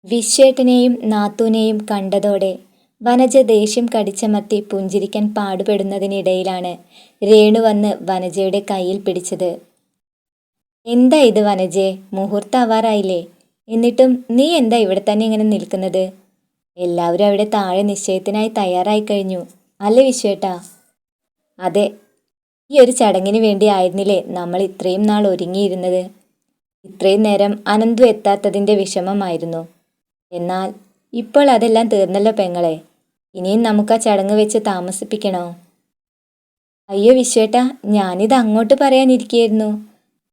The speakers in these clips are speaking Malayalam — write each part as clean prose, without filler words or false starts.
വിശ്വേട്ടനെയും നാത്തൂനെയും കണ്ടതോടെ വനജ ദേഷ്യം കടിച്ചമർത്തി പുഞ്ചിരിക്കാൻ പാടുപെടുന്നതിനിടയിലാണ് രേണു വന്ന് വനജയുടെ കയ്യിൽ പിടിച്ചത്. എന്താ ഇത് വനജെ, മുഹൂർത്താവാറായില്ലേ? എന്നിട്ടും നീ എന്താ ഇവിടെ തന്നെ ഇങ്ങനെ നിൽക്കുന്നത്? എല്ലാവരും അവിടെ താഴെ നിശ്ചയത്തിനായി തയ്യാറായി കഴിഞ്ഞു അല്ലേ വിശ്വേട്ടാ? അതെ, ഈ ഒരു ചടങ്ങിന് വേണ്ടി ആയിരുന്നില്ലേ നമ്മൾ ഇത്രയും നാൾ ഒരുങ്ങിയിരുന്നത്. ഇത്രയും നേരം അനന്തു എത്താത്തതിൻ്റെ വിഷമമായിരുന്നു. എന്നാൽ ഇപ്പോൾ അതെല്ലാം തീർന്നല്ലോ പെങ്ങളെ. ഇനിയും നമുക്ക് ആ ചടങ്ങ് വെച്ച് താമസിപ്പിക്കണോ? അയ്യോ വിശ്വേട്ടാ, ഞാനിത് അങ്ങോട്ട് പറയാനിരിക്കുകയായിരുന്നു.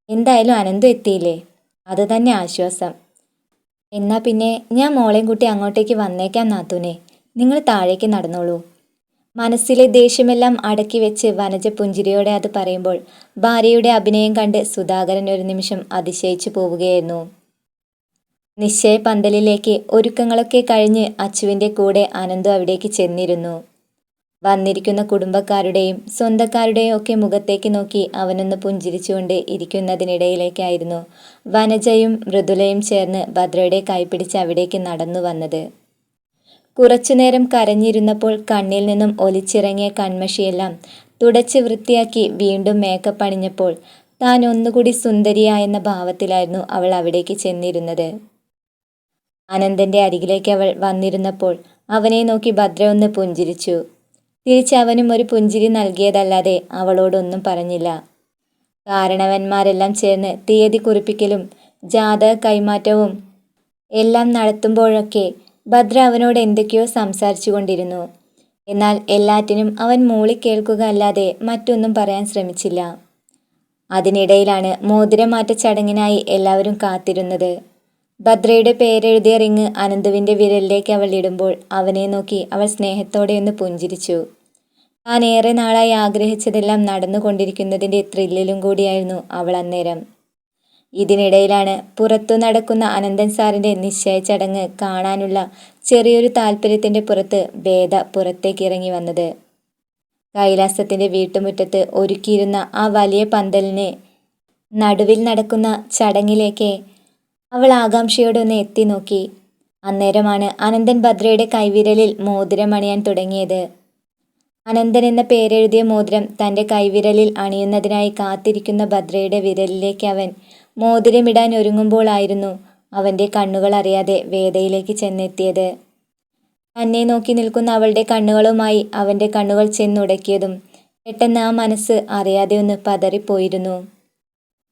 എന്തായാലും അനന്തു എത്തിയില്ലേ, അത് തന്നെ ആശ്വാസം. എന്നാ പിന്നെ ഞാൻ മോളെയും കൂട്ടി അങ്ങോട്ടേക്ക് വന്നേക്കാം നാത്തൂനെ. നിങ്ങൾ താഴേക്ക് നടന്നോളൂ. മനസ്സിലെ ദേഷ്യമെല്ലാം അടക്കി വെച്ച് വനജ പുഞ്ചിരിയോടെ അത് പറയുമ്പോൾ ഭാര്യയുടെ അഭിനയം കണ്ട് സുധാകരൻ ഒരു നിമിഷം അതിശയിച്ചു പോവുകയായിരുന്നു. നിശ്ചയ പന്തലിലേക്ക് ഒരുക്കങ്ങളൊക്കെ കഴിഞ്ഞ് അച്ചുവിൻ്റെ കൂടെ അനന്തു അവിടേക്ക് ചെന്നിരുന്നു. വന്നിരിക്കുന്ന കുടുംബക്കാരുടെയും സ്വന്തക്കാരുടെയും ഒക്കെ മുഖത്തേക്ക് നോക്കി അവനൊന്ന് പുഞ്ചിരിച്ചുകൊണ്ട് ഇരിക്കുന്നതിനിടയിലേക്കായിരുന്നു വനജയും മൃദുലയും ചേർന്ന് ഭദ്രയുടെ കൈപിടിച്ച് അവിടേക്ക് നടന്നു വന്നത്. കുറച്ചുനേരം കരഞ്ഞിരുന്നപ്പോൾ കണ്ണിൽ നിന്നും ഒലിച്ചിറങ്ങിയ കൺമഷിയെല്ലാം തുടച്ച് വൃത്തിയാക്കി വീണ്ടും മേക്കപ്പ് അണിഞ്ഞപ്പോൾ താൻ ഒന്നുകൂടി സുന്ദരിയായെന്ന ഭാവത്തിലായിരുന്നു അവൾ അവിടേക്ക് ചെന്നിരുന്നത്. അനന്തന്റെ അരികിലേക്ക് അവൾ വന്നിരുന്നപ്പോൾ അവനെ നോക്കി ഭദ്ര ഒന്ന് പുഞ്ചിരിച്ചു. തിരിച്ചവനും ഒരു പുഞ്ചിരി നൽകിയതല്ലാതെ അവളോടൊന്നും പറഞ്ഞില്ല. കാരണവന്മാരെല്ലാം ചേർന്ന് തീയതി കുറിപ്പിക്കലും ജാതക കൈമാറ്റവും എല്ലാം നടത്തുമ്പോഴൊക്കെ ഭദ്ര അവനോട് എന്തൊക്കെയോ സംസാരിച്ചു കൊണ്ടിരുന്നു. എന്നാൽ എല്ലാറ്റിനും അവൻ മൂളിക്കേൾക്കുക അല്ലാതെ മറ്റൊന്നും പറയാൻ ശ്രമിച്ചില്ല. അതിനിടയിലാണ് മോതിരമാറ്റ ചടങ്ങിനായി എല്ലാവരും കാത്തിരുന്നത്. ഭദ്രയുടെ പേരെഴുതിയ റിങ് അനന്തുവിൻ്റെ വിരലിലേക്ക് അവൾ ഇടുമ്പോൾ അവനെ നോക്കി അവൾ സ്നേഹത്തോടെ ഒന്ന് പുഞ്ചിരിച്ചു. താൻ ഏറെ നാളായി ആഗ്രഹിച്ചതെല്ലാം നടന്നുകൊണ്ടിരിക്കുന്നതിൻ്റെ ത്രില്ലിലും കൂടിയായിരുന്നു അവൾ അന്നേരം. ഇതിനിടയിലാണ് പുറത്തു നടക്കുന്ന അനന്തൻ സാറിൻ്റെ നിശ്ചയ ചടങ്ങ് കാണാനുള്ള ചെറിയൊരു താല്പര്യത്തിൻ്റെ പുറത്ത് വേദ പുറത്തേക്ക് ഇറങ്ങി വന്നത്. കൈലാസത്തിൻ്റെ വീട്ടുമുറ്റത്ത് ഒരുക്കിയിരുന്ന ആ വലിയ പന്തലിന് നടുവിൽ നടക്കുന്ന ചടങ്ങിലേക്ക് അവൾ ആകാംക്ഷയോടെ ഒന്ന് എത്തി നോക്കി. അന്നേരമാണ് അനന്തൻ ഭദ്രയുടെ കൈവിരലിൽ മോതിരം അണിയാൻ തുടങ്ങിയത്. അനന്തൻ എന്ന പേരെഴുതിയ മോതിരം തൻ്റെ കൈവിരലിൽ അണിയുന്നതിനായി കാത്തിരിക്കുന്ന ഭദ്രയുടെ വിരലിലേക്ക് അവൻ മോതിരമിടാൻ ഒരുങ്ങുമ്പോഴായിരുന്നു അവൻ്റെ കണ്ണുകൾ അറിയാതെ വേദയിലേക്ക് ചെന്നെത്തിയത്. തന്നെ നോക്കി നിൽക്കുന്ന അവളുടെ കണ്ണുകളുമായി അവൻ്റെ കണ്ണുകൾ ചെന്നുടക്കിയതും പെട്ടെന്ന് ആ മനസ്സ് അറിയാതെ ഒന്ന് പതറിപ്പോയിരുന്നു.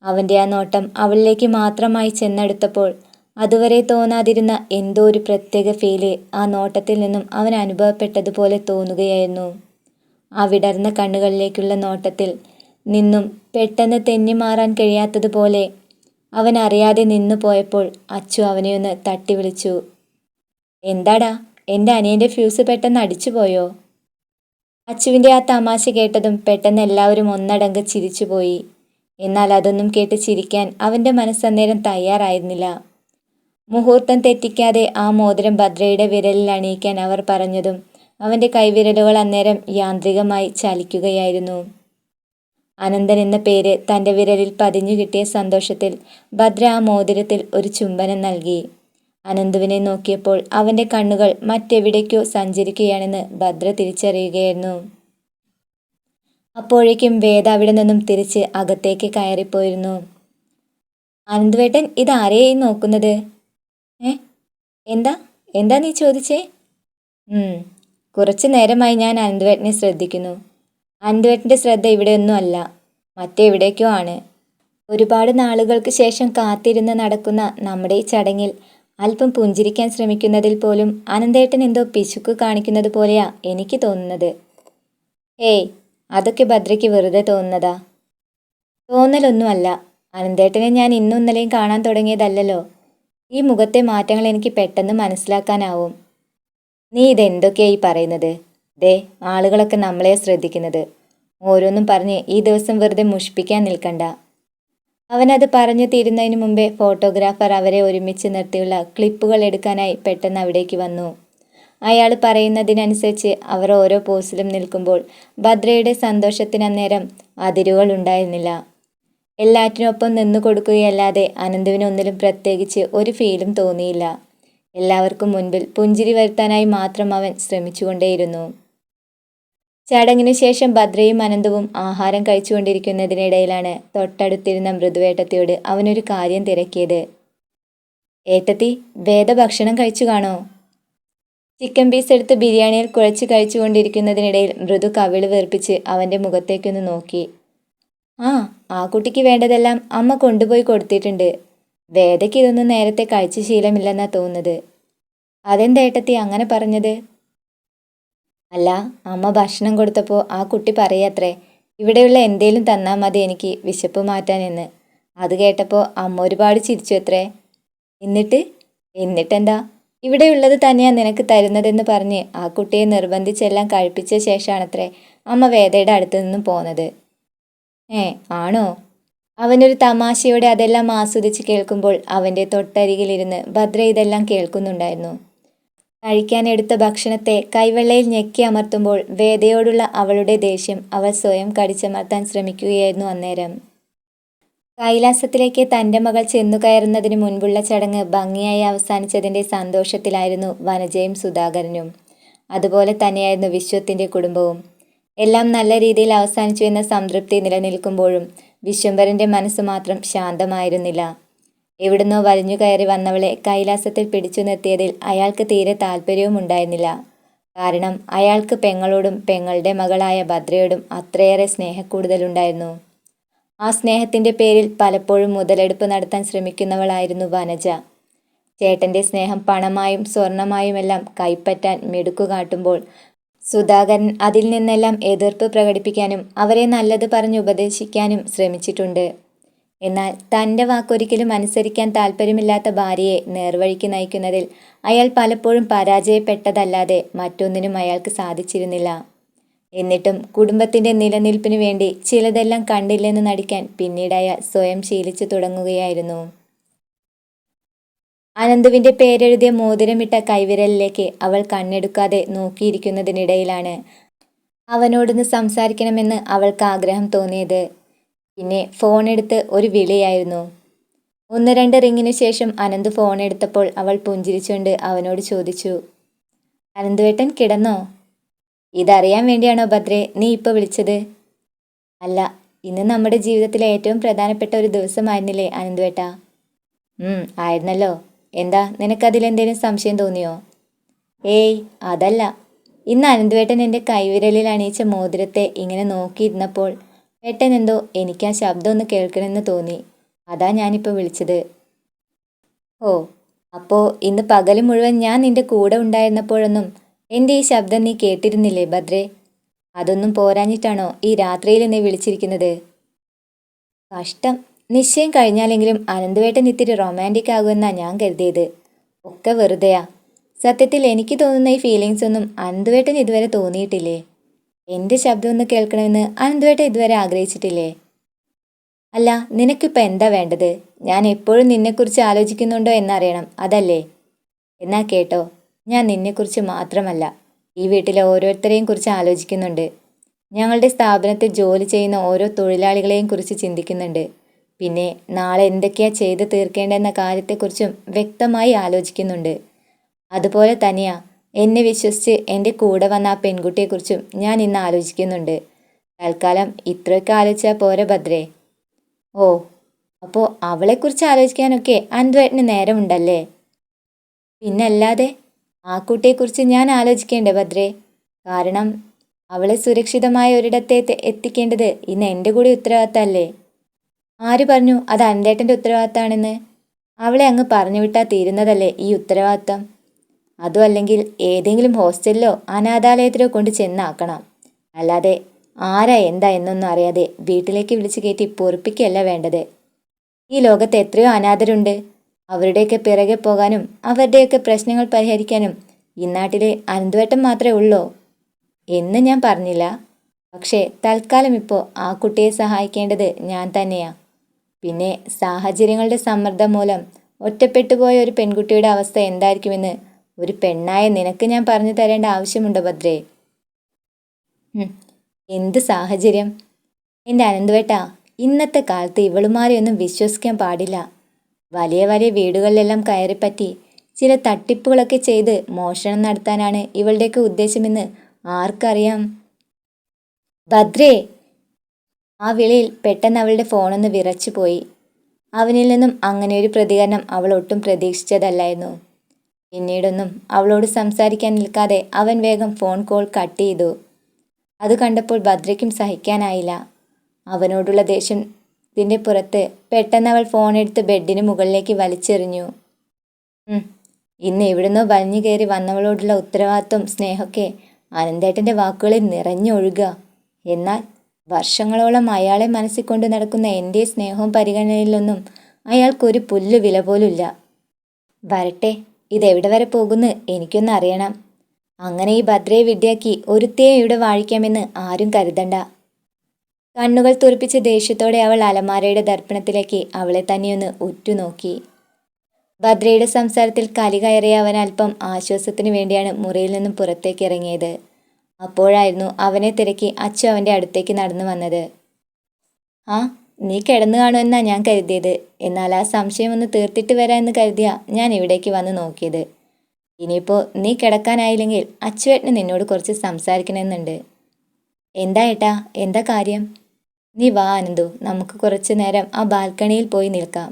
അവൻ്റെ ആ നോട്ടം അവളിലേക്ക് മാത്രമായി ചെന്നെടുത്തപ്പോൾ അതുവരെ തോന്നാതിരുന്ന എന്തോ ഒരു പ്രത്യേക ഫീല് ആ നോട്ടത്തിൽ നിന്നും അവൻ അനുഭവപ്പെട്ടതുപോലെ തോന്നുകയായിരുന്നു. ആ വിടർന്ന കണ്ണുകളിലേക്കുള്ള നോട്ടത്തിൽ നിന്നും പെട്ടെന്ന് തെന്നി മാറാൻ കഴിയാത്തതുപോലെ അവൻ അറിയാതെ നിന്നു പോയപ്പോൾ അച്ചു അവനെ ഒന്ന് തട്ടി വിളിച്ചു. എന്താടാ, എൻ്റെ അനിയൻ്റെ ഫ്യൂസ് പെട്ടെന്ന് അടിച്ചുപോയോ? അച്ചുവിൻ്റെ ആ തമാശ കേട്ടതും പെട്ടെന്ന് എല്ലാവരും ഒന്നടങ്ക് ചിരിച്ചുപോയി. എന്നാൽ അതൊന്നും കേട്ട് ചിരിക്കാൻ അവൻ്റെ മനസ്സന്നേരം തയ്യാറായിരുന്നില്ല. മുഹൂർത്തം തെറ്റിക്കാതെ ആ മോതിരം ഭദ്രയുടെ വിരലിൽ അണിയിക്കാൻ അവർ പറഞ്ഞതും അവൻ്റെ കൈവിരലുകൾ അന്നേരം യാന്ത്രികമായി ചലിക്കുകയായിരുന്നു. അനന്തൻ എന്ന പേര് തൻ്റെ വിരലിൽ പതിഞ്ഞു കിട്ടിയ സന്തോഷത്തിൽ ഭദ്ര ആ മോതിരത്തിൽ ഒരു ചുംബനം നൽകി. അനന്തുവിനെ നോക്കിയപ്പോൾ അവൻ്റെ കണ്ണുകൾ മറ്റെവിടേക്കോ സഞ്ചരിക്കുകയാണെന്ന് ഭദ്ര തിരിച്ചറിയുകയായിരുന്നു. അപ്പോഴേക്കും വേദ അവിടെ നിന്നും തിരിച്ച് അകത്തേക്ക് കയറിപ്പോയിരുന്നു. അനന്തുവേട്ടൻ ഇതാരെയായി നോക്കുന്നത്? എന്താ എന്താ നീ ചോദിച്ചേ? കുറച്ചു നേരമായി ഞാൻ അനന്തുവേട്ടനെ ശ്രദ്ധിക്കുന്നു. അനന്തുവേട്ടൻ്റെ ശ്രദ്ധ ഇവിടെയൊന്നും അല്ല, മറ്റെവിടേക്കോ ആണ്. ഒരുപാട് നാളുകൾക്ക് ശേഷം കാത്തിരുന്ന് നടക്കുന്ന നമ്മുടെ ഈ ചടങ്ങിൽ അല്പം പുഞ്ചിരിക്കാൻ ശ്രമിക്കുന്നതിൽ പോലും അനന്തേട്ടൻ എന്തോ പിശുക്ക് കാണിക്കുന്നത് പോലെയാ എനിക്ക് തോന്നുന്നത്. ഏയ്, അതൊക്കെ ഭദ്രയ്ക്ക് വെറുതെ തോന്നുന്നതാ. തോന്നലൊന്നുമല്ല. അനന്തേട്ടനെ ഞാൻ ഇന്നും ഇന്നലെയും കാണാൻ തുടങ്ങിയതല്ലല്ലോ. ഈ മുഖത്തെ മാറ്റങ്ങൾ എനിക്ക് പെട്ടെന്ന് മനസ്സിലാക്കാനാവും. നീ ഇതെന്തൊക്കെയായി പറയുന്നത്? ദേ, ആളുകളൊക്കെ നമ്മളെ ശ്രദ്ധിക്കുന്നത്. ഓരോന്നും പറഞ്ഞ് ഈ ദിവസം വെറുതെ മുഷിപ്പിക്കാൻ നിൽക്കണ്ട. അവനത് പറഞ്ഞു തീരുന്നതിന് മുമ്പേ ഫോട്ടോഗ്രാഫർ അവരെ ഒരുമിച്ച് നിർത്തിയുള്ള ക്ലിപ്പുകൾ എടുക്കാനായി പെട്ടെന്ന് അവിടേക്ക് വന്നു. അയാൾ പറയുന്നതിനനുസരിച്ച് അവർ ഓരോ പോസിലും നിൽക്കുമ്പോൾ ഭദ്രയുടെ സന്തോഷത്തിനന്നേരം അതിരുകൾ ഉണ്ടായിരുന്നില്ല. എല്ലാറ്റിനൊപ്പം നിന്നു കൊടുക്കുകയല്ലാതെ അനന്തുവിനൊന്നിലും പ്രത്യേകിച്ച് ഒരു ഫീലും തോന്നിയില്ല. എല്ലാവർക്കും മുൻപിൽ പുഞ്ചിരി വരുത്താനായി മാത്രം അവൻ ശ്രമിച്ചുകൊണ്ടേയിരുന്നു. ചടങ്ങിനു ശേഷം ഭദ്രയും അനന്തവും ആഹാരം കഴിച്ചുകൊണ്ടിരിക്കുന്നതിനിടയിലാണ് തൊട്ടടുത്തിരുന്ന മൃദുവേട്ടത്തിയോട് അവനൊരു കാര്യം തിരക്കിയത്. ഏട്ടത്തി, വേദ ഭക്ഷണം കഴിച്ചു കാണോ? ചിക്കൻ പീസ് എടുത്ത് ബിരിയാണിയിൽ കുഴച്ച് കഴിച്ചുകൊണ്ടിരിക്കുന്നതിനിടയിൽ മൃദു കവിള് വീർപ്പിച്ച് അവൻ്റെ മുഖത്തേക്കൊന്ന് നോക്കി. ആ കുട്ടിക്ക് വേണ്ടതെല്ലാം അമ്മ കൊണ്ടുപോയി കൊടുത്തിട്ടുണ്ട്. വേദയ്ക്ക് ഇതൊന്നും നേരത്തെ കഴിച്ച് ശീലമില്ലെന്നാ തോന്നുന്നത്. അതെന്താ ഏട്ടത്തി അങ്ങനെ പറഞ്ഞത്? അല്ല, അമ്മ ഭക്ഷണം കൊടുത്തപ്പോൾ ആ കുട്ടി പറയാത്രേ, ഇവിടെയുള്ള എന്തേലും തന്നാൽ മതി എനിക്ക് വിശപ്പ് മാറ്റാൻ എന്ന്. അത് കേട്ടപ്പോൾ അമ്മ ഒരുപാട് ചിരിച്ചു അത്രേ. എന്നിട്ടെന്താ, ഇവിടെയുള്ളത് തന്നെയാ നിനക്ക് തരുന്നതെന്ന് പറഞ്ഞ് ആ കുട്ടിയെ നിർബന്ധിച്ചെല്ലാം കഴിപ്പിച്ച ശേഷമാണത്രേ അമ്മ വേദയുടെ അടുത്തു നിന്നും പോന്നത്. ആണോ? അവനൊരു തമാശയോടെ അതെല്ലാം ആസ്വദിച്ച് കേൾക്കുമ്പോൾ അവൻ്റെ തൊട്ടരികിലിരുന്ന് ഭദ്ര ഇതെല്ലാം കേൾക്കുന്നുണ്ടായിരുന്നു. കഴിക്കാനെടുത്ത ഭക്ഷണത്തെ കൈവെള്ളയിൽ ഞെക്കി അമർത്തുമ്പോൾ വേദയോടുള്ള അവളുടെ ദേഷ്യം അവൾ സ്വയം കടിച്ചമർത്താൻ ശ്രമിക്കുകയായിരുന്നു അന്നേരം. കൈലാസത്തിലേക്ക് തൻ്റെ മകൾ ചെന്നു കയറുന്നതിന് മുൻപുള്ള ചടങ്ങ് ഭംഗിയായി അവസാനിച്ചതിൻ്റെ സന്തോഷത്തിലായിരുന്നു വനജയും സുധാകരനും. അതുപോലെ തന്നെയായിരുന്നു വിശ്വത്തിൻ്റെ കുടുംബവും. എല്ലാം നല്ല രീതിയിൽ അവസാനിച്ചു എന്ന സംതൃപ്തി നിലനിൽക്കുമ്പോഴും വിശ്വംഭരൻ്റെ മനസ്സ് മാത്രം ശാന്തമായിരുന്നില്ല. എവിടുന്നോ വലിഞ്ഞു കയറി വന്നവളെ കൈലാസത്തിൽ പിടിച്ചു നിർത്തിയതിൽ അയാൾക്ക് തീരെ താല്പര്യവും ഉണ്ടായിരുന്നില്ല. കാരണം അയാൾക്ക് പെങ്ങളോടും പെങ്ങളുടെ മകളായ ഭദ്രയോടും അത്രയേറെ സ്നേഹക്കൂടുതലുണ്ടായിരുന്നു. ആ സ്നേഹത്തിൻ്റെ പേരിൽ പലപ്പോഴും മുതലെടുപ്പ് നടത്താൻ ശ്രമിക്കുന്നവളായിരുന്നു വനജ. ചേട്ടൻ്റെ സ്നേഹം പണമായും സ്വർണമായുമെല്ലാം കൈപ്പറ്റാൻ മിടുക്കു കാട്ടുമ്പോൾ സുധാകരൻ അതിൽ നിന്നെല്ലാം എതിർപ്പ് പ്രകടിപ്പിക്കാനും അവരെ നല്ലത് പറഞ്ഞ് ഉപദേശിക്കാനും ശ്രമിച്ചിട്ടുണ്ട്. എന്നാൽ തൻ്റെ വാക്കൊരിക്കലും അനുസരിക്കാൻ താല്പര്യമില്ലാത്ത ഭാര്യയെ നേർവഴിക്ക് നയിക്കുന്നതിൽ അയാൾ പലപ്പോഴും പരാജയപ്പെട്ടതല്ലാതെ മറ്റൊന്നിനും അയാൾക്ക് സാധിച്ചിരുന്നില്ല. എന്നിട്ടും കുടുംബത്തിൻ്റെ നിലനിൽപ്പിനു വേണ്ടി ചിലതെല്ലാം കണ്ടില്ലെന്ന് നടിക്കാൻ പിന്നീട് അയാൾ സ്വയം ശീലിച്ചു തുടങ്ങുകയായിരുന്നു. അനന്തുവിൻ്റെ പേരെഴുതിയ മോതിരമിട്ട കൈവിരലിലേക്ക് അവൾ കണ്ണെടുക്കാതെ നോക്കിയിരിക്കുന്നതിനിടയിലാണ് അവനോടൊന്ന് സംസാരിക്കണമെന്ന് അവൾക്ക് ആഗ്രഹം തോന്നിയത്. പിന്നെ ഫോണെടുത്ത് ഒരു വിളിയായിരുന്നു. 1-2 റിങ്ങിനു ശേഷം അനന്ത് ഫോണെടുത്തപ്പോൾ അവൾ പുഞ്ചിരിച്ചുകൊണ്ട് അവനോട് ചോദിച്ചു, അനന്തുവേട്ടൻ കിടന്നോ? ഇതറിയാൻ വേണ്ടിയാണോ ഭദ്രേ നീ ഇപ്പോൾ വിളിച്ചത്? അല്ല, ഇന്ന് നമ്മുടെ ജീവിതത്തിലെ ഏറ്റവും പ്രധാനപ്പെട്ട ഒരു ദിവസമായിരുന്നില്ലേ അനന്തുവേട്ടാ? ആയിരുന്നല്ലോ. എന്താ, നിനക്കതിലെന്തേലും സംശയം തോന്നിയോ? ഏയ്, അതല്ല. ഇന്ന് അനന്തുവേട്ടൻ എൻ്റെ കൈവിരലിൽ അണിയിച്ച മോതിരത്തെ ഇങ്ങനെ നോക്കിയിരുന്നപ്പോൾ പെട്ടെന്നെന്തോ എനിക്ക് ആ ശബ്ദം ഒന്ന് കേൾക്കണമെന്ന് തോന്നി. അതാ ഞാനിപ്പോൾ വിളിച്ചത്. ഓ, അപ്പോൾ ഇന്ന് പകൽ മുഴുവൻ ഞാൻ നിന്റെ കൂടെ ഉണ്ടായിരുന്നപ്പോഴൊന്നും എൻ്റെ ഈ ശബ്ദം നീ കേട്ടിരുന്നില്ലേ ഭദ്രേ? അതൊന്നും പോരാഞ്ഞിട്ടാണോ ഈ രാത്രിയിൽ നീ വിളിച്ചിരിക്കുന്നത്? കഷ്ടം. നിശ്ചയം കഴിഞ്ഞാലെങ്കിലും അനന്തുവേട്ടൻ ഇത്തിരി റൊമാൻറ്റിക് ആകുമെന്നാണ് ഞാൻ കരുതിയത്. ഒക്കെ വെറുതെയാ. സത്യത്തിൽ എനിക്ക് തോന്നുന്ന ഈ ഫീലിങ്സ് ഒന്നും അനന്തുവേട്ടൻ ഇതുവരെ തോന്നിയിട്ടില്ലേ? എൻ്റെ ശബ്ദം ഒന്ന് കേൾക്കണമെന്ന് അനന്തുവേട്ടൻ ഇതുവരെ ആഗ്രഹിച്ചിട്ടില്ലേ? അല്ല, നിനക്കിപ്പോൾ എന്താ വേണ്ടത്? ഞാൻ എപ്പോഴും നിന്നെക്കുറിച്ച് ആലോചിക്കുന്നുണ്ടോ എന്നറിയണം, അതല്ലേ? എന്നാ കേട്ടോ, ഞാൻ നിന്നെക്കുറിച്ച് മാത്രമല്ല ഈ വീട്ടിലെ ഓരോരുത്തരെയും കുറിച്ച് ആലോചിക്കുന്നുണ്ട്. ഞങ്ങളുടെ സ്ഥാപനത്തിൽ ജോലി ചെയ്യുന്ന ഓരോ തൊഴിലാളികളെയും കുറിച്ച് ചിന്തിക്കുന്നുണ്ട്. പിന്നെ നാളെ എന്തൊക്കെയാ ചെയ്ത് തീർക്കേണ്ടെന്ന കാര്യത്തെക്കുറിച്ചും വ്യക്തമായി ആലോചിക്കുന്നുണ്ട്. അതുപോലെ തന്നെയാ എന്നെ വിശ്വസിച്ച് എൻ്റെ കൂടെ വന്ന ആ പെൺകുട്ടിയെക്കുറിച്ചും ഞാൻ ഇന്ന് ആലോചിക്കുന്നുണ്ട്. തൽക്കാലം ഇത്രയൊക്കെ ആലോചിച്ചാൽ പോരെ ഭദ്രേ? ഓ, അപ്പോൾ അവളെക്കുറിച്ച് ആലോചിക്കാനൊക്കെ അനന്തുവേട്ടന് നേരമുണ്ടല്ലേ? പിന്നല്ലാതെ. ആ കുട്ടിയെക്കുറിച്ച് ഞാൻ ആലോചിക്കേണ്ടേ ഭദ്രേ? കാരണം അവളെ സുരക്ഷിതമായ ഒരിടത്തെ എത്തിക്കേണ്ടത് ഇന്ന് എൻ്റെ കൂടി ഉത്തരവാദിത്തമല്ലേ? ആര് പറഞ്ഞു അത് അനന്തേട്ടൻ്റെ ഉത്തരവാദിത്തമാണെന്ന്? അവളെ അങ്ങ് പറഞ്ഞു വിട്ടാൽ തീരുന്നതല്ലേ ഈ ഉത്തരവാദിത്തം? അതും അല്ലെങ്കിൽ ഏതെങ്കിലും ഹോസ്റ്റലിലോ അനാഥാലയത്തിലോ കൊണ്ട് ചെന്നാക്കണം. അല്ലാതെ ആരാ എന്താ എന്നൊന്നും അറിയാതെ വീട്ടിലേക്ക് വിളിച്ചു കയറ്റി പൊറുപ്പിക്കുകയല്ല വേണ്ടത്. ഈ ലോകത്ത് എത്രയോ അനാഥരുണ്ട്. അവരുടെയൊക്കെ പിറകെ പോകാനും അവരുടെയൊക്കെ പ്രശ്നങ്ങൾ പരിഹരിക്കാനും ഈ നാട്ടിലെ അനന്തുവേട്ടൻ മാത്രമേ ഉള്ളൂ എന്ന് ഞാൻ പറഞ്ഞില്ല. പക്ഷേ തൽക്കാലം ഇപ്പോൾ ആ കുട്ടിയെ സഹായിക്കേണ്ടത് ഞാൻ തന്നെയാ. പിന്നെ സാഹചര്യങ്ങളുടെ സമ്മർദ്ദം മൂലം ഒറ്റപ്പെട്ടു പോയ ഒരു പെൺകുട്ടിയുടെ അവസ്ഥ എന്തായിരിക്കുമെന്ന് ഒരു പെണ്ണായ നിനക്ക് ഞാൻ പറഞ്ഞു തരേണ്ട ആവശ്യമുണ്ടോ ഭദ്രേ? എന്ത് സാഹചര്യം? എൻ്റെ അനന്തുവേട്ടാ, ഇന്നത്തെ കാലത്ത് ഇവളുമാരെയൊന്നും വിശ്വസിക്കാൻ പാടില്ല. വലിയ വലിയ വീടുകളിലെല്ലാം കയറിപ്പറ്റി ചില തട്ടിപ്പുകളൊക്കെ ചെയ്ത് മോഷണം നടത്താനാണ് ഇവളുടെയൊക്കെ ഉദ്ദേശമെന്ന് ആർക്കറിയാം. ഭദ്രേ! ആ വിളിയിൽ പെട്ടെന്ന് അവളുടെ ഫോണൊന്ന് വിറച്ചുപോയി. അവനിൽ നിന്നും അങ്ങനെയൊരു പ്രതികരണം അവൾ ഒട്ടും പ്രതീക്ഷിച്ചതല്ലായിരുന്നു. പിന്നീടൊന്നും അവളോട് സംസാരിക്കാൻ നിൽക്കാതെ അവൻ വേഗം ഫോൺ കോൾ കട്ട് ചെയ്തു. അത് കണ്ടപ്പോൾ ഭദ്രയ്ക്കും സഹിക്കാനായില്ല. അവനോടുള്ള ദേഷ്യത്തിൻ്റെ പുറത്ത് പെട്ടെന്ന് അവൾ ഫോണെടുത്ത് ബെഡിന് മുകളിലേക്ക് വലിച്ചെറിഞ്ഞു. ഇന്ന് എവിടുന്നോ വലിഞ്ഞു കയറി വന്നവളോടുള്ള ഉത്തരവാദിത്വം സ്നേഹമൊക്കെ അനന്തേട്ടൻ്റെ വാക്കുകളിൽ നിറഞ്ഞൊഴുക. എന്നാൽ വർഷങ്ങളോളം അയാളെ മനസ്സിൽ കൊണ്ട് നടക്കുന്ന എൻ്റെ സ്നേഹവും പരിഗണനയിലൊന്നും അയാൾക്കൊരു പുല്ല് വില പോലുമില്ല. വരട്ടെ, ഇതെവിടെ വരെ പോകുന്നു എനിക്കൊന്ന് അറിയണം. അങ്ങനെ ഈ ഭദ്രയെ വിഡ്ഢിയാക്കി ഒരുത്തേയും ഇവിടെ വാഴിക്കാമെന്ന് ആരും കരുതണ്ട. കണ്ണുകൾ തുറപ്പിച്ച് ദേഷ്യത്തോടെ അവൾ അലമാരയുടെ ദർപ്പണത്തിലേക്ക് അവളെ തന്നെയൊന്ന് ഉറ്റുനോക്കി. ഭദ്രയുടെ സംസാരത്തിൽ കലി കയറിയ അവൻ അല്പം ആശ്വാസത്തിന് വേണ്ടിയാണ് മുറിയിൽ നിന്നും പുറത്തേക്ക് ഇറങ്ങിയത്. അപ്പോഴായിരുന്നു അവനെ തിരക്കി അച്ചു അവൻ്റെ അടുത്തേക്ക് നടന്നു വന്നത്. ആ, നീ കിടന്നു കാണുമെന്നാ ഞാൻ കരുതിയത്. എന്നാൽ ആ സംശയം ഒന്ന് തീർത്തിട്ട് വരാമെന്ന് കരുതിയാ ഞാൻ ഇവിടേക്ക് വന്ന് നോക്കിയത്. ഇനിയിപ്പോൾ നീ കിടക്കാനായില്ലെങ്കിൽ അച്ചുവേട്ടന് നിന്നോട് കുറച്ച് സംസാരിക്കണമെന്നുണ്ട്. എന്താ ഏട്ടാ, എന്താ കാര്യം? നീ വാ അനന്തു, നമുക്ക് കുറച്ചു നേരം ആ ബാൽക്കണിയിൽ പോയി നിൽക്കാം.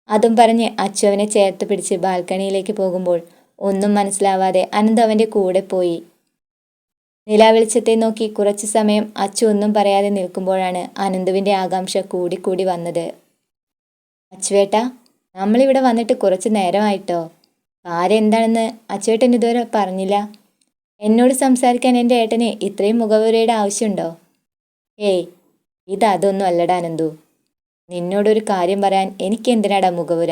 അതും പറഞ്ഞ് അച്ചു അവനെ ചേർത്ത് പിടിച്ച് ബാൽക്കണിയിലേക്ക് പോകുമ്പോൾ ഒന്നും മനസ്സിലാവാതെ അനന്തു അവൻ്റെ കൂടെ പോയി. നിലാവെളിച്ചത്തെ നോക്കി കുറച്ചു സമയം അച്ചു ഒന്നും പറയാതെ നിൽക്കുമ്പോഴാണ് അനന്തുവിൻ്റെ ആകാംക്ഷ കൂടിക്കൂടി വന്നത്. അച്ചുവേട്ടാ, നമ്മളിവിടെ വന്നിട്ട് കുറച്ച് നേരമായിട്ടോ. കാര്യം എന്താണെന്ന് അച്ചുവേട്ടൻ ഇതുവരെ പറഞ്ഞില്ല. എന്നോട് സംസാരിക്കാൻ എൻ്റെ ഏട്ടന് ഇത്രയും മുഖവുരയുടെ ആവശ്യമുണ്ടോ? ഏയ്, ഇതൊന്നും അല്ലടാ അനന്തു. നിന്നോടൊരു കാര്യം പറയാൻ എനിക്ക് എന്തിനാടാ മുഖവുര?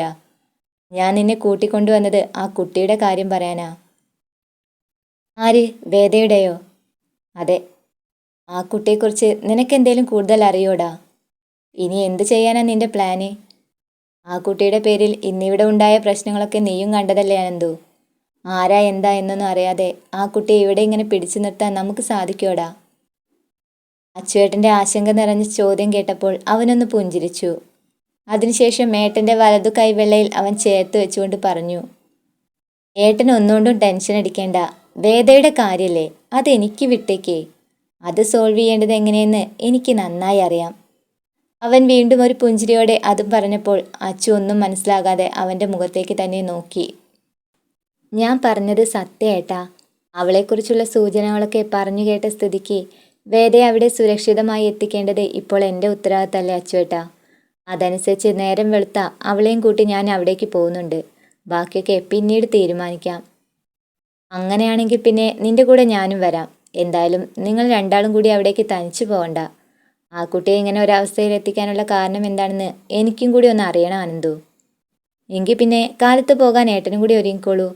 ഞാൻ നിന്നെ കൂട്ടിക്കൊണ്ടുവന്നത് ആ കുട്ടിയുടെ കാര്യം പറയാനാ. ആര്, വേദയുടെയോ? അതെ. ആ കുട്ടിയെക്കുറിച്ച് നിനക്കെന്തേലും കൂടുതൽ അറിയോടാ? ഇനി എന്ത് ചെയ്യാനാ നിന്റെ പ്ലാന്? ആ കുട്ടിയുടെ പേരിൽ ഇന്നിവിടെ ഉണ്ടായ പ്രശ്നങ്ങളൊക്കെ നീയും കണ്ടതല്ലേ അനന്തു? ആരാ എന്താ എന്നൊന്നും അറിയാതെ ആ കുട്ടിയെ ഇവിടെ ഇങ്ങനെ പിടിച്ചു നിർത്താൻ നമുക്ക് സാധിക്കോടാ? അച്ചുവേട്ടൻ്റെ ആശങ്ക നിറഞ്ഞ ചോദ്യം കേട്ടപ്പോൾ അവനൊന്ന് പുഞ്ചിരിച്ചു. അതിനുശേഷം ഏട്ടൻ്റെ വലതു കൈവെള്ളയിൽ അവൻ ചേർത്ത് വെച്ചുകൊണ്ട് പറഞ്ഞു, ഏട്ടൻ ഒന്നുകൊണ്ടും ടെൻഷൻ അടിക്കേണ്ട. വേദയുടെ കാര്യല്ലേ, അതെനിക്ക് വിട്ടേക്കേ. അത് സോൾവ് ചെയ്യേണ്ടത് എങ്ങനെയെന്ന് എനിക്ക് നന്നായി അറിയാം. അവൻ വീണ്ടും ഒരു പുഞ്ചിരിയോടെ അതും പറഞ്ഞപ്പോൾ അച്ചു ഒന്നും മനസ്സിലാകാതെ അവൻ്റെ മുഖത്തേക്ക് തന്നെ നോക്കി. ഞാൻ പറഞ്ഞത് സത്യേട്ടാ. അവളെക്കുറിച്ചുള്ള സൂചനകളൊക്കെ പറഞ്ഞു കേട്ട സ്ഥിതിക്ക് വേദയെ അവിടെ സുരക്ഷിതമായി എത്തിക്കേണ്ടത് ഇപ്പോൾ എൻ്റെ ഉത്തരവാദിത്തമല്ലേ അച്ചുവേട്ടാ. അതനുസരിച്ച് നേരം വെളുത്ത അവളെയും കൂട്ടി ഞാൻ അവിടേക്ക് പോകുന്നുണ്ട്. ബാക്കിയൊക്കെ പിന്നീട് തീരുമാനിക്കാം. അങ്ങനെയാണെങ്കിൽ പിന്നെ നിന്റെ കൂടെ ഞാനും വരാം. എന്തായാലും നിങ്ങൾ രണ്ടാളും കൂടി അവിടേക്ക് തനിച്ചു പോകണ്ട. ആ കുട്ടിയെ ഇങ്ങനെ ഒരവസ്ഥയിൽ എത്തിക്കാനുള്ള കാരണം എന്താണെന്ന് എനിക്കും കൂടി ഒന്ന് അറിയണം അനന്തു. എങ്കിൽ പിന്നെ കാലത്ത് പോകാൻ ഏട്ടനും കൂടി ഒരുങ്ങിക്കോളൂ.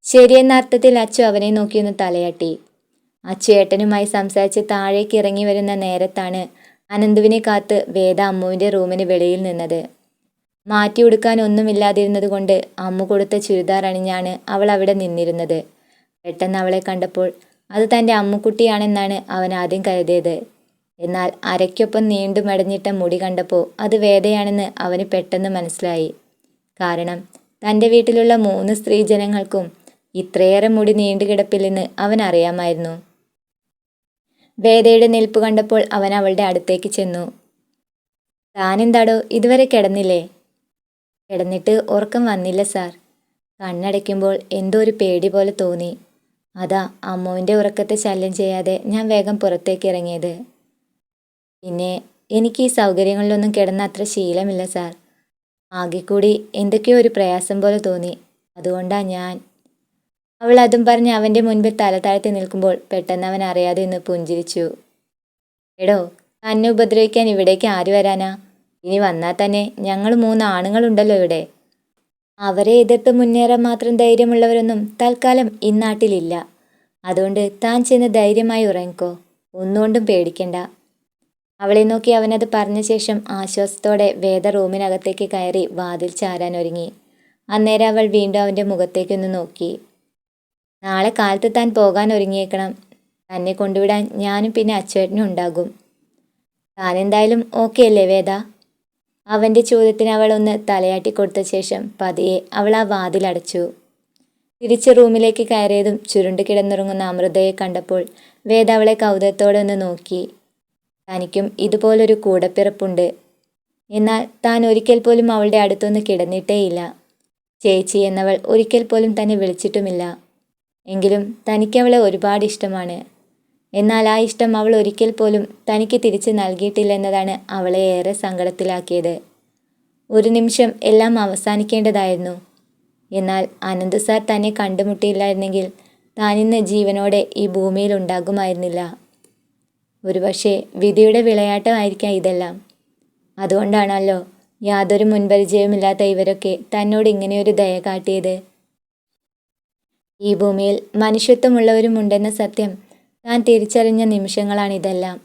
ശരിയെന്ന അർത്ഥത്തിൽ അച്ചു അവനെ നോക്കിയൊന്ന് തലയാട്ടി. അച്ചു ഏട്ടനുമായി സംസാരിച്ച് താഴേക്ക് ഇറങ്ങി വരുന്ന നേരത്താണ് അനന്തുവിനെ കാത്ത് വേദ അമ്മുവിൻ്റെ റൂമിന് വെളിയിൽ നിന്നത്. മാറ്റി ഉടുക്കാൻ ഒന്നുമില്ലാതിരുന്നത് കൊണ്ട് അമ്മു കൊടുത്ത ചുരിദാർ അണിഞ്ഞാണ് അവൾ അവിടെ നിന്നിരുന്നത്. പെട്ടെന്ന് അവളെ കണ്ടപ്പോൾ അത് തൻ്റെ അമ്മുക്കുട്ടിയാണെന്നാണ് അവൻ ആദ്യം കരുതിയത്. എന്നാൽ അരയ്ക്കൊപ്പം നീണ്ടു മടഞ്ഞിട്ട മുടി കണ്ടപ്പോൾ അത് വേദയാണെന്ന് അവന് പെട്ടെന്ന് മനസ്സിലായി. കാരണം തൻ്റെ വീട്ടിലുള്ള 3 സ്ത്രീജനങ്ങൾക്കും ഇത്രയേറെ മുടി നീണ്ടുകിടപ്പില്ലെന്ന് അവൻ അറിയാമായിരുന്നു. വേദയുടെ നിൽപ്പ് കണ്ടപ്പോൾ അവൻ അവളുടെ അടുത്തേക്ക് ചെന്നു. താനെന്താടോ ഇതുവരെ കിടന്നില്ലേ? കിടന്നിട്ട് ഉറക്കം വന്നില്ല സാർ. കണ്ണടയ്ക്കുമ്പോൾ എന്തോ ഒരു പേടി പോലെ തോന്നി. അതാ അമ്മുവിൻ്റെ ഉറക്കത്തെ ശല്യം ചെയ്യാതെ ഞാൻ വേഗം പുറത്തേക്ക് ഇറങ്ങിയത്. പിന്നെ എനിക്ക് ഈ സൗകര്യങ്ങളിലൊന്നും കിടന്ന അത്ര ശീലമില്ല സാർ. ആകെ കൂടി എന്തൊക്കെയോ ഒരു പ്രയാസം പോലെ തോന്നി. അതുകൊണ്ടാ ഞാൻ. അവൾ അതും പറഞ്ഞ് അവൻ്റെ മുൻപിൽ തല താഴ്ത്തി നിൽക്കുമ്പോൾ പെട്ടെന്ന് അവൻ അറിയാതെ ഒന്ന് പുഞ്ചിരിച്ചു. എടോ, തന്നെ ഉപദ്രവിക്കാൻ ഇവിടേക്ക് ആര് വരാനാ? ഇനി വന്നാൽ തന്നെ ഞങ്ങൾ 3 ആണുങ്ങളുണ്ടല്ലോ ഇവിടെ. അവരെ എതിർത്ത് മുന്നേറാൻ മാത്രം ധൈര്യമുള്ളവരൊന്നും തൽക്കാലം ഇന്നാട്ടിലില്ല. അതുകൊണ്ട് താൻ ചെന്ന് ധൈര്യമായി ഉറങ്ങിക്കോ. ഒന്നുകൊണ്ടും പേടിക്കണ്ട. അവളെ നോക്കി അവനത് പറഞ്ഞ ശേഷം ആശ്വാസത്തോടെ വേദ റൂമിനകത്തേക്ക് കയറി വാതിൽ ചാരാനൊരുങ്ങി. അന്നേരം അവൾ വീണ്ടും അവൻ്റെ മുഖത്തേക്കൊന്ന് നോക്കി. നാളെ കാലത്ത് താൻ പോകാൻ ഒരുങ്ങിയേക്കണം. തന്നെ കൊണ്ടുവിടാൻ ഞാനും പിന്നെ അച്ചുവേട്ടനും ഉണ്ടാകും. താനെന്തായാലും ഓക്കെ അല്ലേ വേദ? അവൻ്റെ ചോദ്യത്തിന് അവൾ ഒന്ന് തലയാട്ടി കൊടുത്ത ശേഷം പതിയെ അവൾ ആ വാതിലടച്ചു. തിരിച്ച് റൂമിലേക്ക് കയറിയതും ചുരുണ്ട് കിടന്നുറങ്ങുന്ന അമൃതയെ കണ്ടപ്പോൾ വേദ അവളെ കൗതുകത്തോടെ ഒന്ന് നോക്കി. തനിക്കും ഇതുപോലൊരു കൂടപ്പിറപ്പുണ്ട്. എന്നാൽ താൻ ഒരിക്കൽ പോലും അവളുടെ അടുത്തൊന്ന് കിടന്നിട്ടേയില്ല. ചേച്ചി എന്നവൾ ഒരിക്കൽ പോലും തന്നെ വിളിച്ചിട്ടുമില്ല. എങ്കിലും തനിക്ക് അവളെ ഒരുപാട് ഇഷ്ടമാണ്. എന്നാൽ ആ ഇഷ്ടം അവൾ ഒരിക്കൽ പോലും തനിക്ക് തിരിച്ച് നൽകിയിട്ടില്ലെന്നതാണ് അവളെ ഏറെ സങ്കടത്തിലാക്കിയത്. ഒരു നിമിഷം എല്ലാം അവസാനിക്കേണ്ടതായിരുന്നു. എന്നാൽ അനന്തു സാർ തന്നെ കണ്ടുമുട്ടിയില്ലായിരുന്നെങ്കിൽ താനിന്ന് ജീവനോടെ ഈ ഭൂമിയിൽ ഉണ്ടാകുമായിരുന്നില്ല. ഒരുപക്ഷെ വിധിയുടെ വിളയാട്ടമായിരിക്കാം ഇതെല്ലാം. അതുകൊണ്ടാണല്ലോ യാതൊരു മുൻപരിചയവുമില്ലാത്ത ഇവരൊക്കെ തന്നോട് ഇങ്ങനെയൊരു ദയ കാട്ടിയത്. ഈ ഭൂമിയിൽ മനുഷ്യത്വമുള്ളവരുമുണ്ടെന്ന സത്യം താൻ തിരിച്ചറിഞ്ഞ നിമിഷങ്ങളാണിതെല്ലാം.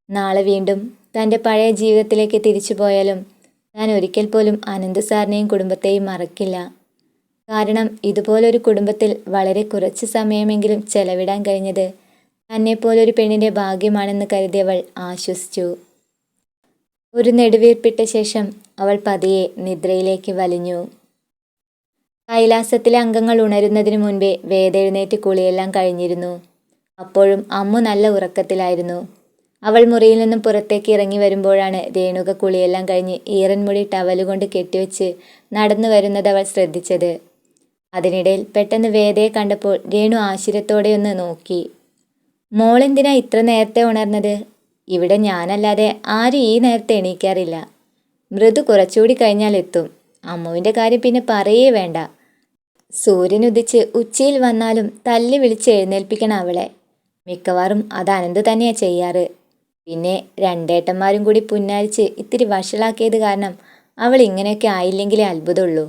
നാളെ വീണ്ടും തൻ്റെ പഴയ ജീവിതത്തിലേക്ക് തിരിച്ചു പോയാലും താൻ ഒരിക്കൽ പോലും അനന്തു സാറിനെയും കുടുംബത്തെയും മറക്കില്ല. കാരണം ഇതുപോലൊരു കുടുംബത്തിൽ വളരെ കുറച്ച് സമയമെങ്കിലും ചെലവിടാൻ കഴിഞ്ഞത് തന്നെപ്പോലൊരു പെണ്ണിൻ്റെ ഭാഗ്യമാണെന്ന് കരുതിയവൾ ആശ്വസിച്ചു. ഒരു നെടുവീർപ്പിട്ട ശേഷം അവൾ പതിയെ നിദ്രയിലേക്ക് വലിഞ്ഞു. കൈലാസത്തിലെ അംഗങ്ങൾ ഉണരുന്നതിനു മുൻപേ വേദ എഴുന്നേറ്റ് കുളിയെല്ലാം കഴിഞ്ഞിരുന്നു. അപ്പോഴും അമ്മു നല്ല ഉറക്കത്തിലായിരുന്നു. അവൾ മുറിയിൽ നിന്നും പുറത്തേക്ക് ഇറങ്ങി വരുമ്പോഴാണ് രേണുക കുളിയെല്ലാം കഴിഞ്ഞ് ഈറൻമുടി ടവലുകൊണ്ട് കെട്ടിവെച്ച് നടന്നു വരുന്നത് അവൾ ശ്രദ്ധിച്ചത്. അതിനിടയിൽ പെട്ടെന്ന് വേദയെ കണ്ടപ്പോൾ രേണു ആശ്ചര്യത്തോടെ ഒന്ന് നോക്കി. മോളെന്തിനാ ഇത്ര നേരത്തെ ഉണർന്നത്? ഇവിടെ ഞാനല്ലാതെ ആരും ഈ നേരത്തെ എണീക്കാറില്ല. മൃദു കുറച്ചുകൂടി കഴിഞ്ഞാൽ എത്തും. അമ്മുവിൻ്റെ കാര്യം പിന്നെ പറയേ വേണ്ട. സൂര്യനുദിച്ച് ഉച്ചയിൽ വന്നാലും തല്ലി വിളിച്ച് എഴുന്നേൽപ്പിക്കണം അവളെ. മിക്കവാറും അത് അനന്ത് തന്നെയാ ചെയ്യാറ്. പിന്നെ രണ്ടേട്ടന്മാരും കൂടി പുന്നാരിച്ച് ഇത്തിരി വഷളാക്കിയത് കാരണം അവൾ ഇങ്ങനെയൊക്കെ ആയില്ലെങ്കിലേ അത്ഭുതമുള്ളൂ.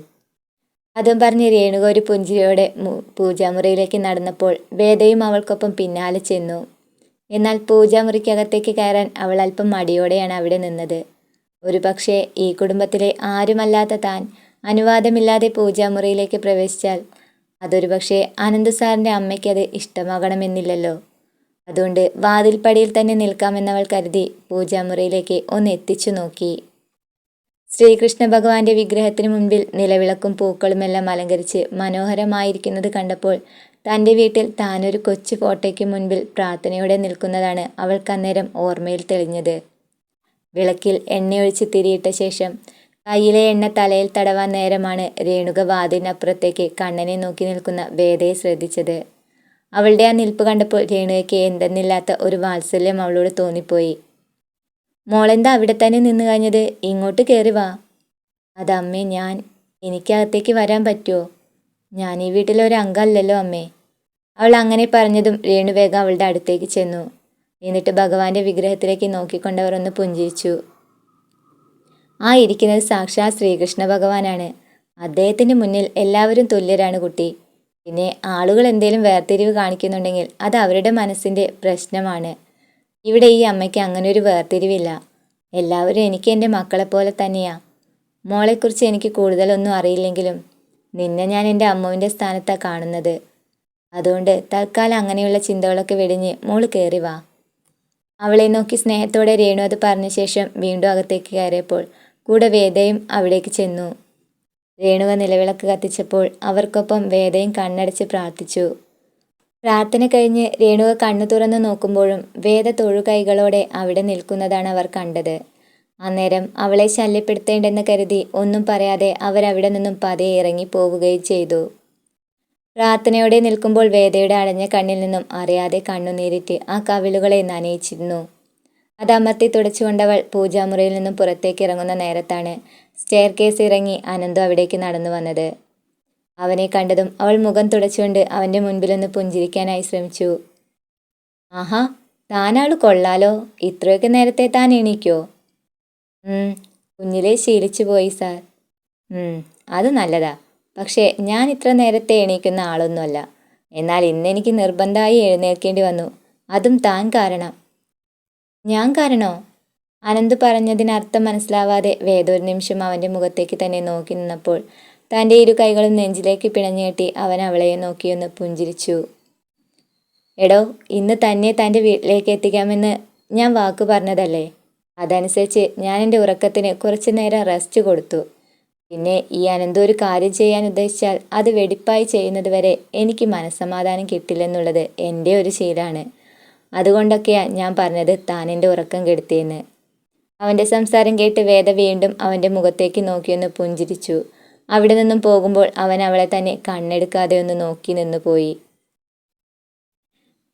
അതും പറഞ്ഞ് രേണുക ഒരു പുഞ്ചിരിയോടെ പൂജാമുറിയിലേക്ക് നടന്നപ്പോൾ വേദയും അവൾക്കൊപ്പം പിന്നാലെ ചെന്നു. എന്നാൽ പൂജാമുറിക്കകത്തേക്ക് കയറാൻ അവൾ അല്പം മടിയോടെയാണ് അവിടെ നിന്നത്. ഒരു പക്ഷേ ഈ കുടുംബത്തിലെ ആരുമല്ലാത്ത താൻ അനുവാദമില്ലാതെ പൂജാമുറിയിലേക്ക് പ്രവേശിച്ചാൽ അതൊരു പക്ഷേ അനന്തു സാറിൻ്റെ അമ്മയ്ക്കത് ഇഷ്ടമാകണമെന്നില്ലല്ലോ. അതുകൊണ്ട് വാതിൽപ്പടിയിൽ തന്നെ നിൽക്കാമെന്നവൾ കരുതി പൂജാമുറിയിലേക്ക് ഒന്ന് എത്തിച്ചു നോക്കി. ശ്രീകൃഷ്ണ ഭഗവാന്റെ വിഗ്രഹത്തിന് മുൻപിൽ നിലവിളക്കും പൂക്കളുമെല്ലാം അലങ്കരിച്ച് മനോഹരമായിരിക്കുന്നത് കണ്ടപ്പോൾ തൻ്റെ വീട്ടിൽ താനൊരു കൊച്ചു ഫോട്ടോയ്ക്ക് മുൻപിൽ പ്രാർത്ഥനയോടെ നിൽക്കുന്നതാണ് അവൾക്ക് അന്നേരം ഓർമ്മയിൽ തെളിഞ്ഞത്. വിളക്കിൽ എണ്ണയൊഴിച്ച് തിരിയിട്ട ശേഷം കയ്യിലെ എണ്ണ തലയിൽ തടവാൻ നേരമാണ് രേണുക വാതിലിനപ്പുറത്തേക്ക് കണ്ണനെ നോക്കി നിൽക്കുന്ന വേദയെ ശ്രദ്ധിച്ചത്. അവളുടെ ആ നിൽപ്പ് കണ്ടപ്പോൾ രേണുകയ്ക്ക് എന്തെന്നില്ലാത്ത ഒരു വാത്സല്യം അവളോട് തോന്നിപ്പോയി. മോളെന്താ അവിടെ തന്നെ നിന്ന് കഴിഞ്ഞത്? ഇങ്ങോട്ട് കയറി വാ. അതമ്മേ, എനിക്കകത്തേക്ക് വരാൻ പറ്റുമോ? ഞാൻ ഈ വീട്ടിലെ ഒരു അംഗമല്ലല്ലോ അമ്മേ. അവൾ അങ്ങനെ പറഞ്ഞതും രേണു വേഗം അവളുടെ അടുത്തേക്ക് ചെന്നു. എന്നിട്ട് ഭഗവാന്റെ വിഗ്രഹത്തിലേക്ക് നോക്കിക്കൊണ്ടവർ ഒന്ന് പുഞ്ചിരിച്ചു. ആ ഇരിക്കുന്നത് സാക്ഷാൽ ശ്രീകൃഷ്ണ ഭഗവാനാണ്. അദ്ദേഹത്തിൻ്റെ മുന്നിൽ എല്ലാവരും തുല്യരാണ് കുട്ടി. പിന്നെ ആളുകൾ എന്തേലും വേർതിരിവ് കാണിക്കുന്നുണ്ടെങ്കിൽ അത് അവരുടെ മനസ്സിൻ്റെ പ്രശ്നമാണ്. ഇവിടെ ഈ അമ്മയ്ക്ക് അങ്ങനെ ഒരു വേർതിരിവില്ല. എല്ലാവരും എനിക്ക് എൻ്റെ മക്കളെപ്പോലെ തന്നെയാ. മോളെക്കുറിച്ച് എനിക്ക് കൂടുതലൊന്നും അറിയില്ലെങ്കിലും നിന്നെ ഞാൻ എൻ്റെ അമ്മുവിൻ്റെ സ്ഥാനത്താണ് കാണുന്നത്. അതുകൊണ്ട് തൽക്കാലം അങ്ങനെയുള്ള ചിന്തകളൊക്കെ വെടിഞ്ഞ് മോള് കയറി വാ. അവളെ നോക്കി സ്നേഹത്തോടെ രേണു അത് പറഞ്ഞ ശേഷം വീണ്ടും അകത്തേക്ക് കയറിയപ്പോൾ കൂടെ വേദയും അവിടേക്ക് ചെന്നു. രേണുക നിലവിളക്ക് കത്തിച്ചപ്പോൾ അവർക്കൊപ്പം വേദയും കണ്ണടച്ച് പ്രാർത്ഥിച്ചു. പ്രാർത്ഥന കഴിഞ്ഞ് രേണുക കണ്ണു തുറന്നു നോക്കുമ്പോഴും വേദ തൊഴുകൈകളോടെ അവിടെ നിൽക്കുന്നതാണ് അവർ കണ്ടത്. അന്നേരം അവളെ ശല്യപ്പെടുത്തേണ്ടെന്ന് കരുതി ഒന്നും പറയാതെ അവരവിടെ നിന്നും പതിയെ ഇറങ്ങി പോവുകയും ചെയ്തു. പ്രാർത്ഥനയോടെ നിൽക്കുമ്പോൾ വേദയുടെ അടഞ്ഞ കണ്ണിൽ നിന്നും അറിയാതെ കണ്ണുനീരിട്ട് ആ കവിളുകളെ നനയിച്ചിരുന്നു. അത് അമർത്തി തുടച്ചുകൊണ്ടവൾ പൂജാമുറിയിൽ നിന്നും പുറത്തേക്ക് ഇറങ്ങുന്ന നേരത്താണ് സ്റ്റെയർ കേസ് ഇറങ്ങി അനന്തു അവിടേക്ക് നടന്നു വന്നത്. അവനെ കണ്ടതും അവൾ മുഖം തുടച്ചുകൊണ്ട് അവൻ്റെ മുൻപിലൊന്ന് പുഞ്ചിരിക്കാനായി ശ്രമിച്ചു. ആഹാ, താനാള് കൊള്ളാലോ. ഇത്രയൊക്കെ നേരത്തെ താൻ എണീക്കോ? കുഞ്ഞിലെ ശീലിച്ചു പോയി സാർ. അത് നല്ലതാ. പക്ഷേ ഞാൻ ഇത്ര നേരത്തെ എണീക്കുന്ന ആളൊന്നുമല്ല. എന്നാൽ ഇന്നെനിക്ക് നിർബന്ധമായി എഴുന്നേൽക്കേണ്ടി വന്നു. അതും താൻ കാരണം. ഞാൻ കാരണോ? അനന്ത് പറഞ്ഞതിനർത്ഥം മനസ്സിലാവാതെ വേദ ഒരു നിമിഷം അവൻ്റെ മുഖത്തേക്ക് തന്നെ നോക്കി നിന്നപ്പോൾ തൻ്റെ ഇരു കൈകളും നെഞ്ചിലേക്ക് പിണഞ്ഞുകെട്ടി അവൻ അവളെ നോക്കിയൊന്ന് പുഞ്ചിരിച്ചു. എടോ, ഇന്ന് തന്നെ തൻ്റെ വീട്ടിലേക്ക് എത്തിക്കാമെന്ന് ഞാൻ വാക്ക് പറഞ്ഞതല്ലേ? അതനുസരിച്ച് ഞാൻ എൻ്റെ ഉറക്കത്തിന് കുറച്ചു നേരം റെസ്റ്റ് കൊടുത്തു. പിന്നെ ഈ അനന്ത ഒരു കാര്യം ചെയ്യാൻ ഉദ്ദേശിച്ചാൽ അത് വെടിപ്പായി ചെയ്യുന്നത് വരെ എനിക്ക് മനസ്സമാധാനം കിട്ടില്ലെന്നുള്ളത് എൻ്റെ ഒരു ശീലമാണ്. അതുകൊണ്ടൊക്കെയാ ഞാൻ പറഞ്ഞത് താൻ എൻ്റെ ഉറക്കം കെടുത്തിയെന്ന്. അവൻ്റെ സംസാരം കേട്ട് വേദ വീണ്ടും അവൻ്റെ മുഖത്തേക്ക് നോക്കിയൊന്ന് പുഞ്ചിരിച്ചു. അവിടെ നിന്നും പോകുമ്പോൾ അവൻ അവളെ തന്നെ കണ്ണെടുക്കാതെ ഒന്ന് നോക്കി നിന്നു പോയി.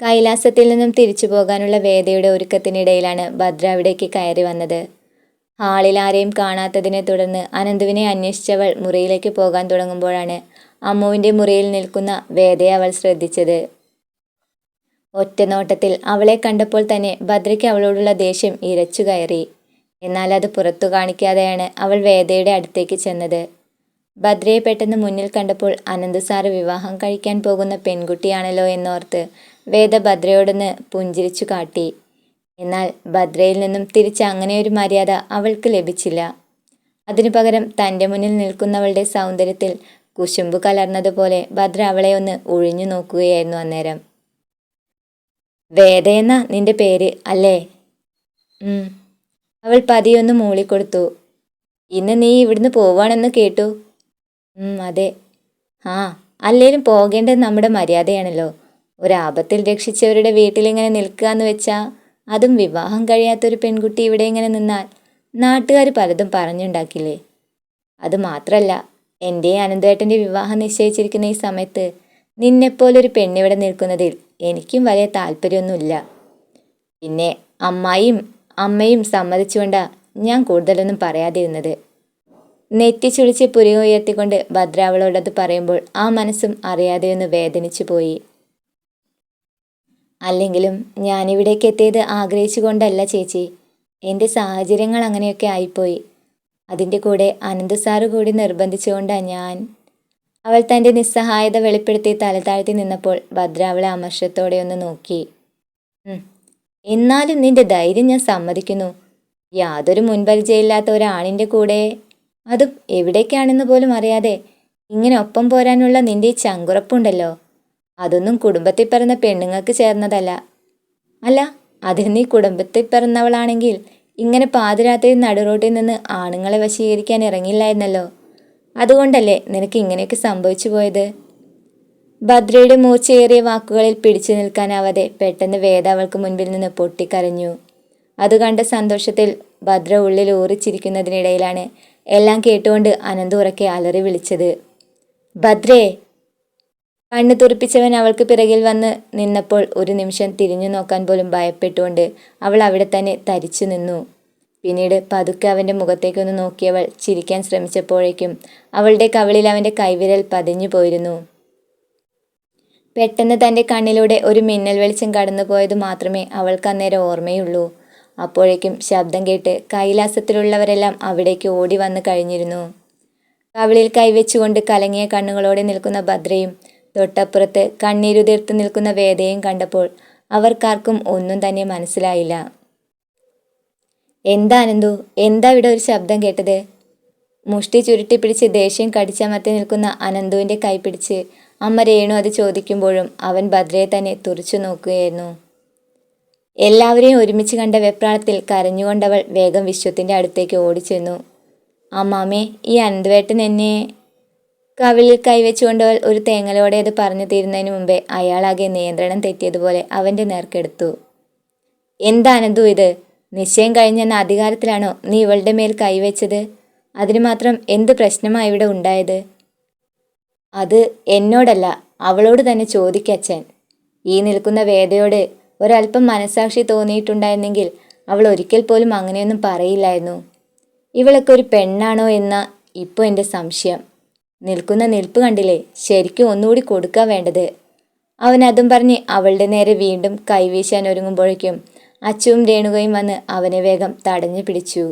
കൈലാസത്തിൽ നിന്നും തിരിച്ചു പോകാനുള്ള വേദയുടെ ഒരുക്കത്തിനിടയിലാണ് ഭദ്ര അവിടേക്ക് കയറി വന്നത്. ഹാളിൽ ആരെയും കാണാത്തതിനെ തുടർന്ന് അനന്തുവിനെ അന്വേഷിച്ചവൾ മുറിയിലേക്ക് പോകാൻ തുടങ്ങുമ്പോഴാണ് അമ്മുവിൻ്റെ മുറിയിൽ നിൽക്കുന്ന വേദയെ അവൾ ശ്രദ്ധിച്ചത്. ഒറ്റ നോട്ടത്തിൽ അവളെ കണ്ടപ്പോൾ തന്നെ ഭദ്രയ്ക്ക് അവളോടുള്ള ദേഷ്യം ഇരച്ചു കയറി. എന്നാൽ അത് പുറത്തു കാണിക്കാതെയാണ് അവൾ വേദയുടെ അടുത്തേക്ക് ചെന്നത്. ഭദ്രയെ പെട്ടെന്ന് മുന്നിൽ കണ്ടപ്പോൾ അനന്ത് സാറ് വിവാഹം കഴിക്കാൻ പോകുന്ന പെൺകുട്ടിയാണല്ലോ എന്നോർത്ത് വേദ ഭദ്രയോടൊന്ന് പുഞ്ചിരിച്ചു കാട്ടി. എന്നാൽ ഭദ്രയിൽ നിന്നും തിരിച്ച് അങ്ങനെയൊരു മര്യാദ അവൾക്ക് ലഭിച്ചില്ല. അതിനു പകരം തൻ്റെ മുന്നിൽ നിൽക്കുന്നവളുടെ സൗന്ദര്യത്തിൽ കുശുമ്പ് കലർന്നതുപോലെ ഭദ്ര അവളെ ഒന്ന് ഒഴിഞ്ഞു നോക്കുകയായിരുന്നു അന്നേരം. വേദയെന്ന നിന്റെ പേര് അല്ലേ? അവൾ പതിയൊന്ന് മൂളിക്കൊടുത്തു. ഇന്ന് നീ ഇവിടുന്ന് പോവാണെന്ന് കേട്ടു. അതെ. അല്ലേലും പോകേണ്ടത് നമ്മുടെ മര്യാദയാണല്ലോ. ഒരാപത്തിൽ രക്ഷിച്ചവരുടെ വീട്ടിലിങ്ങനെ നിൽക്കുക എന്ന് വെച്ചാൽ, അതും വിവാഹം കഴിയാത്തൊരു പെൺകുട്ടി ഇവിടെ ഇങ്ങനെ നിന്നാൽ നാട്ടുകാർ പലതും പറഞ്ഞുണ്ടാക്കില്ലേ. അത് മാത്രമല്ല, എൻ്റെ അനന്തേട്ടൻ്റെ വിവാഹം നിശ്ചയിച്ചിരിക്കുന്ന ഈ സമയത്ത് നിന്നെപ്പോലൊരു പെണ്ണിവിടെ നിൽക്കുന്നതിൽ എനിക്കും വലിയ താല്പര്യമൊന്നുമില്ല. പിന്നെ അമ്മയും സമ്മതിച്ചുകൊണ്ടാ ഞാൻ കൂടുതലൊന്നും പറയാതിരുന്നത്. നെറ്റിച്ചുളിച്ച് പുരിക ഉയർത്തിക്കൊണ്ട് ഭദ്ര അവളോടത് പറയുമ്പോൾ ആ മനസ്സും അറിയാതെയൊന്ന് വേദനിച്ചു പോയി. അല്ലെങ്കിലും ഞാനിവിടേക്ക് എത്തിയത് ആഗ്രഹിച്ചു കൊണ്ടല്ല ചേച്ചി. എൻ്റെ സാഹചര്യങ്ങൾ അങ്ങനെയൊക്കെ ആയിപ്പോയി. അതിൻ്റെ കൂടെ അനന്ത് സാറ് കൂടി നിർബന്ധിച്ചുകൊണ്ടാണ് ഞാൻ. അവൾ തൻ്റെ നിസ്സഹായത വെളിപ്പെടുത്തി തല താഴ്ത്തി നിന്നപ്പോൾ ഭദ്ര അവളെ അമർഷത്തോടെ ഒന്ന് നോക്കി. എന്നാലും നിന്റെ ധൈര്യം ഞാൻ സമ്മതിക്കുന്നു. യാതൊരു മുൻപരിചയമില്ലാത്ത ഒരാണിൻ്റെ കൂടെ, അതും എവിടേക്കാണെന്ന് പോലും അറിയാതെ ഇങ്ങനെ ഒപ്പം പോരാനുള്ള നിന്റെ ഈ ചങ്കുറപ്പുണ്ടല്ലോ, അതൊന്നും കുടുംബത്തിൽ പിറന്ന പെണ്ണുങ്ങൾക്ക് ചേർന്നതല്ല. അല്ല, അതിന് നീ കുടുംബത്തിൽ പിറന്നവളാണെങ്കിൽ ഇങ്ങനെ പാതിരാത്രി നടുറോട്ടിൽ നിന്ന് ആണുങ്ങളെ വശീകരിക്കാൻ ഇറങ്ങില്ലായിരുന്നല്ലോ. അതുകൊണ്ടല്ലേ നിനക്ക് ഇങ്ങനെയൊക്കെ സംഭവിച്ചു പോയത്? ഭദ്രയുടെ മൂർച്ചയേറിയ വാക്കുകളിൽ പിടിച്ചു നിൽക്കാനാവാതെ പെട്ടെന്ന് വേദ അവൾക്ക് മുൻപിൽ നിന്ന് പൊട്ടിക്കരഞ്ഞു. അത് കണ്ട സന്തോഷത്തിൽ ഭദ്ര ഉള്ളിൽ ഊറിച്ചിരിക്കുന്നതിനിടയിലാണ് എല്ലാം കേട്ടുകൊണ്ട് അനന്ത് ഉറക്കെ അലറി വിളിച്ചത്. ഭദ്രേ! കണ്ണു തുറപ്പിച്ചവൻ അവൾക്ക് പിറകിൽ വന്ന് നിന്നപ്പോൾ ഒരു നിമിഷം തിരിഞ്ഞു നോക്കാൻ പോലും ഭയപ്പെട്ടുകൊണ്ട് അവൾ അവിടെ തന്നെ തരിച്ചു നിന്നു. പിന്നീട് പതുക്കെ അവൻ്റെ മുഖത്തേക്കൊന്ന് നോക്കിയവൾ ചിരിക്കാൻ ശ്രമിച്ചപ്പോഴേക്കും അവളുടെ കവിളിൽ അവൻ്റെ കൈവിരൽ പതിഞ്ഞു പോയിരുന്നു. പെട്ടെന്ന് തൻ്റെ കണ്ണിലൂടെ ഒരു മിന്നൽ വെളിച്ചം കടന്നുപോയത് മാത്രമേ അവൾക്ക് അന്നേരം ഓർമ്മയുള്ളൂ. അപ്പോഴേക്കും ശബ്ദം കേട്ട് കൈലാസത്തിലുള്ളവരെല്ലാം അവിടേക്ക് ഓടി വന്നു കഴിഞ്ഞിരുന്നു. കവിളിൽ കൈവച്ചുകൊണ്ട് കലങ്ങിയ കണ്ണുകളോടെ നിൽക്കുന്ന ഭദ്രയും തൊട്ടപ്പുറത്ത് കണ്ണീരുതിർത്ത് നിൽക്കുന്ന വേദയും കണ്ടപ്പോൾ അവർക്കാർക്കും ഒന്നും തന്നെ മനസ്സിലായില്ല. എന്താ അനന്തു, എന്താ ഇവിടെ ഒരു ശബ്ദം കേട്ടത്? മുഷ്ടി ചുരുട്ടി പിടിച്ച് ദേഷ്യം കടിച്ചമർത്തി നിൽക്കുന്ന അനന്തുവിൻ്റെ കൈ പിടിച്ച് അമ്മ രേണു അത് ചോദിക്കുമ്പോഴും അവൻ ഭദ്രയെ തന്നെ തുറച്ചു നോക്കുകയായിരുന്നു. എല്ലാവരെയും ഒരുമിച്ച് കണ്ട വെപ്രാളത്തിൽ കരഞ്ഞുകൊണ്ടവൾ വേഗം വിശ്വത്തിൻ്റെ അടുത്തേക്ക് ഓടിച്ചെന്നു. അമ്മാമേ, ഈ അനന്തവേട്ടൻ എന്നെ... കവിളിൽ കൈവച്ചുകൊണ്ടവൾ ഒരു തേങ്ങലോടെ അത് പറഞ്ഞു തീരുന്നതിന് മുമ്പേ അയാളാകെ നിയന്ത്രണം തെറ്റിയതുപോലെ അവൻ്റെ നേർക്കെടുത്തു. എന്താ അനന്തു ഇത്? നിശ്ചയം കഴിഞ്ഞെന്ന അധികാരത്തിലാണോ നീ ഇവളുടെ മേൽ കൈവച്ചത്? അതിന് മാത്രം എന്ത് പ്രശ്നമാണ് ഇവിടെ ഉണ്ടായത്? അത് എന്നോടല്ല, അവളോട് തന്നെ ചോദിക്കച്ഛൻ. ഈ നിൽക്കുന്ന വേദയോട് ഒരല്പം മനസാക്ഷി തോന്നിയിട്ടുണ്ടായിരുന്നെങ്കിൽ അവൾ ഒരിക്കൽ പോലും അങ്ങനെയൊന്നും പറയില്ലായിരുന്നു. ഇവളൊക്കെ ഒരു പെണ്ണാണോ എന്ന ഇപ്പോൾ എൻ്റെ സംശയം. നിൽക്കുന്ന നിൽപ്പ് കണ്ടില്ലേ, ശരിക്കും ഒന്നുകൂടി കൊടുക്കാൻ വേണ്ടത്. അവൻ അതും പറഞ്ഞ് അവളുടെ നേരെ വീണ്ടും കൈവീശാൻ ഒരുങ്ങുമ്പോഴേക്കും അച്ചുവും രേണുകയും വന്ന് അവനെ വേഗം തടഞ്ഞു പിടിച്ചു.